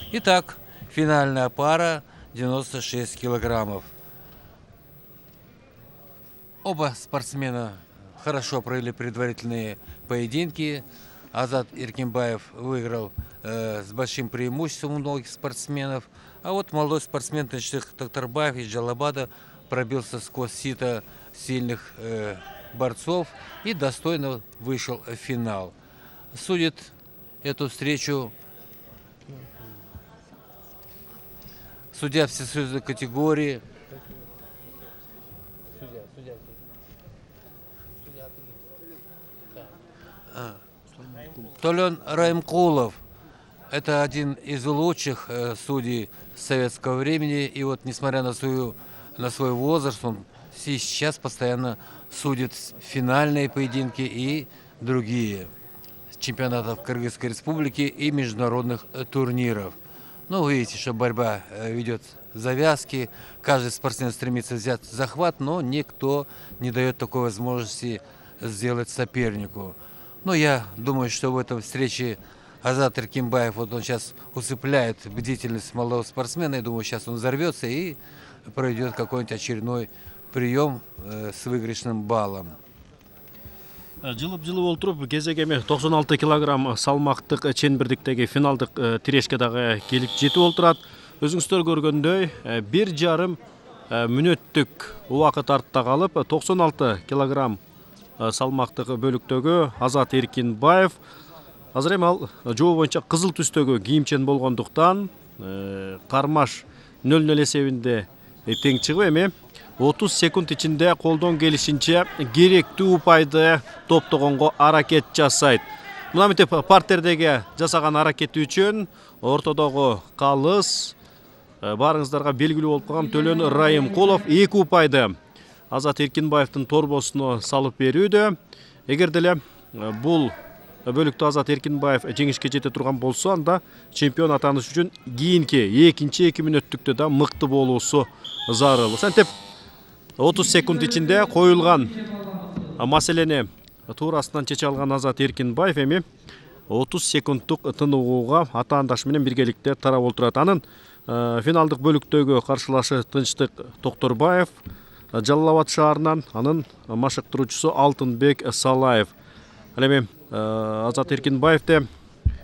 Итак, финальная пара 96 килограммов. Оба спортсмена хорошо провели предварительные поединки. Азат Эркинбаев выиграл с большим преимуществом у многих спортсменов. А вот молодой спортсмен Токторбаев из Джалабада пробился сквозь сито сильных борцов и достойно вышел в финал. Судит эту встречу судья всесоюзной категории. Толен Раймкулов. Это один из лучших судей советского времени. И вот, несмотря на свой возраст, он сейчас постоянно судит финальные поединки и другие чемпионатов Кыргызской республики и международных турниров. Ну, вы видите, что борьба ведет завязки. Каждый спортсмен стремится взять захват, но никто не дает такой возможности сделать сопернику. Но я думаю, что в этой встрече Азат Эркинбаев, вот он сейчас усыпляет бдительность молодого спортсмена. Я думаю, сейчас он взорвется и проведет какой-нибудь очередной прием с выигрышным баллом. Жылып олтуруп кезегеме 96 килограмм салмактык ченбирдиктеги финалдык тирешке дагы келип жетип олтурат. Өзүңүздөр көргөндөй 1,5 мүнөттүк убакыт артта калып 96 килограмм салмактык бөлүктөгү Азат Эркинбаев азыр эми ал жобо боюнча кызыл түстөгү кийимчен болгондуктан кармаш 0-0 эсебинде тең чыгып эми 30 секунд ичинде колдон келишинче керектүү упайды топтогонго аракет жасайт. Мына мынтип партердеги жасаган аракети үчүн ортодогу калыс барыңыздарга белгилүү болуп калган Төлөн Райымкулов 2 упайды Азат Эркинбаевдин торбосуна салып берүүдө. Эгер деле бул бөлүктө Азат Эркинбаев жеңишке жете турган болсо, анда чемпион атаныш үчүн кийинки экинчи 2 мүнөттүктө да мыкты болуусу зарыл. Сентип 30 секунд ичинде коюлган маселени туурасынан чече алган Азат Эркинбаев эми 30 секундтук тыныгууга атаандашы менен биргеликте тарап олтурат. Анын финалдык бөлүктөгү каршылашы Тынчтык Токторбаев Жалал-Абад шаарынан, анын машыктыруучусу Алтынбек Салаев. Ал эми Азат Эркинбаевде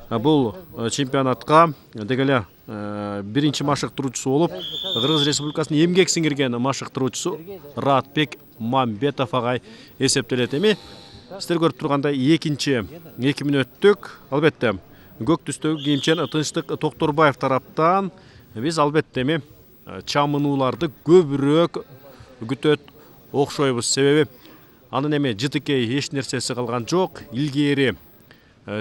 бул чемпионатка дегеле биринчи машыктыруучусу болуп, Кыргыз Республикасынын эмгек сиңирген машыктыруучусу Ратбек Мамбетов агай эсептелет. Эми сиздер көрүп тургандай экинчи 2 мүнөттүк, албетте көк түстөгү кийимчен Тынчтык Токторбаев тараптан биз албетте эми чамынууларды көбүрөөк күтөт окшойбуз. Себеби анын эми жытыкей эч нерсеси калган жок. Илгери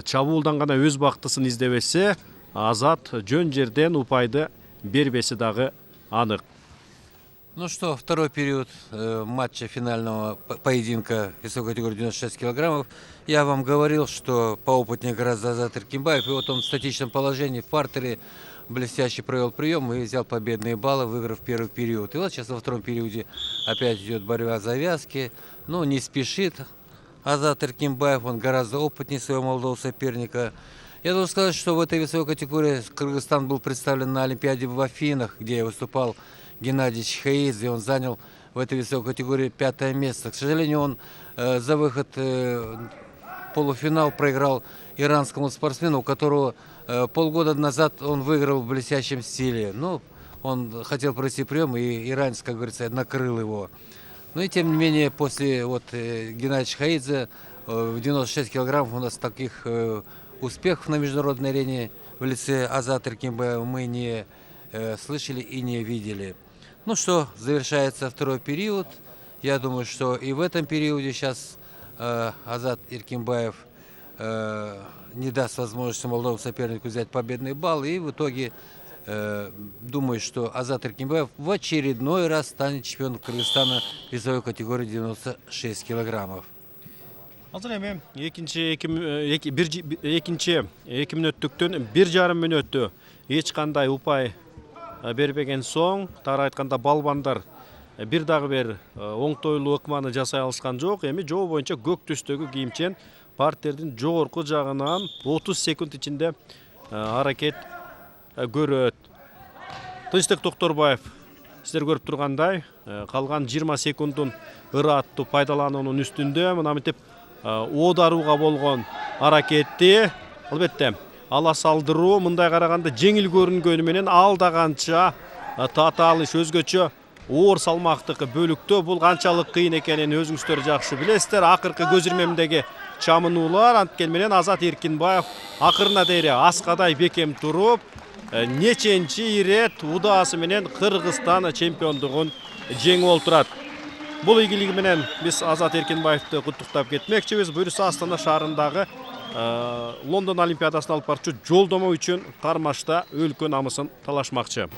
чабуулдан гана өз бактысын издебесе, Азат жөн жерден упайды бербеси дагы анык. Ну что, второй период матча финального поединка весовой категории 96 килограммов. Я вам говорил, что поопытнее гораздо Азат Эркинбаев. И вот он в статичном положении в партере блестяще провел прием и взял победные баллы, выиграв первый период. И вот сейчас во втором периоде опять идет борьба завязки. Но не спешит Азат Эркинбаев, он гораздо опытнее своего молодого соперника. Я должен сказать, что в этой весовой категории Кыргызстан был представлен на Олимпиаде в Афинах, где выступал Геннадий Чхаидзе. Он занял в этой весовой категории 5-е место. К сожалению, он за выход в полуфинал проиграл иранскому спортсмену, у которого полгода назад он выиграл в блестящем стиле. Ну, он хотел пройти прием, и иранец, как говорится, накрыл его. Но и тем не менее, после Геннадия Чхаидзе в 96 килограммов у нас таких успехов на международной арене в лице Азата Эркинбаева мы не слышали и не видели. Ну что, завершается второй период. Я думаю, что и в этом периоде сейчас Азат Эркинбаев не даст возможности молодому сопернику взять победный балл. И в итоге думаю, что Азат Эркинбаев в очередной раз станет чемпионом Кыргызстана весовой категории 96 килограммов. Азыр эми экинчи 2 мүнөттүктөн 1,5 мүнөттү эч кандай упай бербеген соң, тагыраак айтканда балбандар бир дагы бир оңтойлуу ыкманы жасай алышкан жок. Эми жоо боюнча көк түстөгү кийимчен партердин жогорку жагынан 30 секунд ичинде аракет көрөт. Тынчтык Токторбаев сіздер көріп тұрғандай, қалған 20 секундын ыраатты пайдалануунун үстүндө мына мынтип оодарууга болгон аракетти албетте ала салдыруу мындай караганда жеңил көрүнгөнү менен алда канча татаалыш өзгөчө оор салмактык бөлүктө бул канчалык кыйын экенин өзүңүздөр жакшы билесиздер. Акыркы көз ирмемдеги чамынуулар анткени менен Азат Эркинбаев акырына дейре аскадай бекем туруп неченчи ирет удаасы менен Кыргызстан чемпиондугун жеңип олтурат. Бул ийгилиги менен биз Азат Эркинбаевди куттуктап кетмекчибиз. Буюрса Астана шаарындагы Лондон Олимпиадасына алып барчу жолдомо үчүн кармашта өлкө намысын талашмакчы.